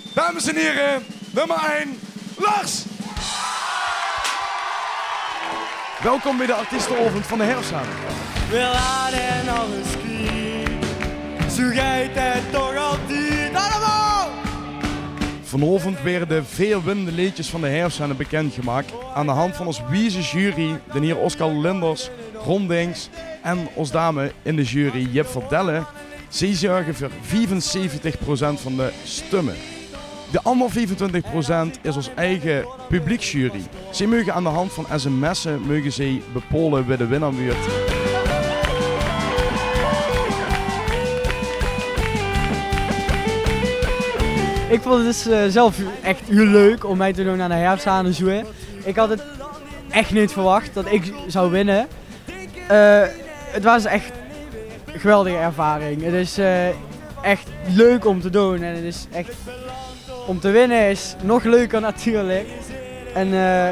Dames en heren, nummer 1, Lars! Welkom bij de artiestenochtend van de Herfsthaan. We laden alles kwijt, zo gaat het toch altijd allemaal! Vanavond werden de veel winnende liedjes van de Herfsthaan bekendgemaakt aan de hand van ons wijze jury, de heer Oscar Linders, Ron Dings en ons dame in de jury Jip Verdelle. Zij zorgen voor 75% van de stemmen. De andere 25% is ons eigen publieksjury. Zij mogen aan de hand van sms'en bepalen wie de winnaar wordt. Ik vond het dus zelf echt heel leuk om mij te doen aan de Herfsthaan en zo. Ik had het echt niet verwacht dat ik zou winnen. Het was echt een geweldige ervaring. Het is echt leuk om te doen en het is echt... Om te winnen is nog leuker natuurlijk. En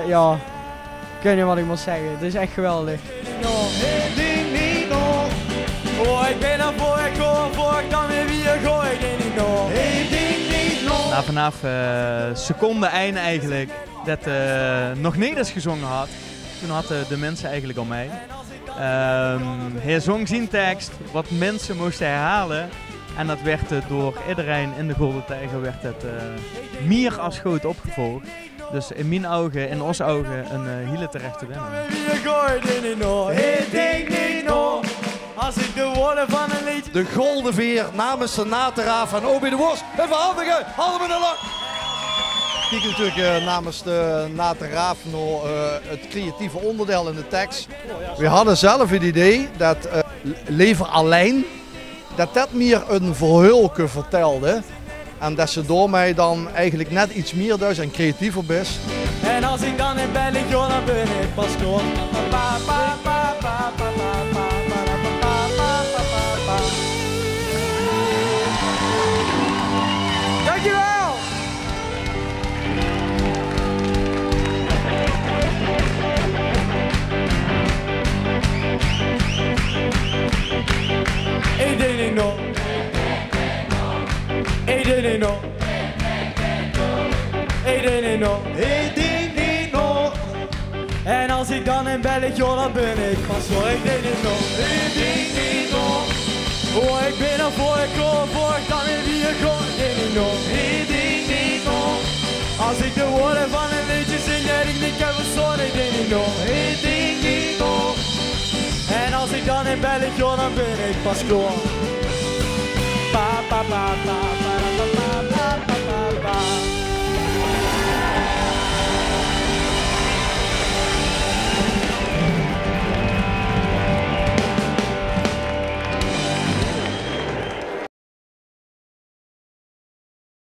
ja, ik weet niet wat ik moet zeggen. Het is echt geweldig. Oh, ik ben ervoor, ik kom ervoor, ik kan weer weer gooien, ik denk niet nog. Nou, vanaf seconde einde eigenlijk dat nog Nederlands gezongen had, toen hadden de mensen eigenlijk al mij. Hij zong zijn tekst, wat mensen moesten herhalen. En dat werd door iedereen in de Golden Tijger werd het meer als goed opgevolgd. Dus in mijn ogen, in onze ogen, een hele terechte winnaar. Ik denk niet nog, als ik de woorden van een liedje... De Golden Veer namens Senateraaf en Obi de Worst. Even handigen, handen met de lach. Kijk natuurlijk namens de Nateraaf nog het creatieve onderdeel in de tekst. We hadden zelf het idee dat Lever alleen, dat meer een verhulke vertelde. En dat ze door mij dan eigenlijk net iets meer dus en creatiever is. En als ik dan in bed lig, joh, dan ben ik pas gewoon. Dankjewel! Ik denk niet nog. Ik denk niet nog. Ik denk niet nog. Ik denk niet nog. En als ik dan in bed lig, joh, dan ben ik pas zo. Ik denk niet nog. Ik denk niet nog. Oh, ik ben ervoor, ik kom ervoor, ik kan weer weer gewoon. Ik denk niet nog. Ik denk niet nog. Als ik de woorden van een liedje zing, dat ik niet kan verstaan. Ik denk niet nog. Ik denk niet nog. En als ik dan in bed lig, joh, dan ben ik pas gewoon. Pa pa pa pa.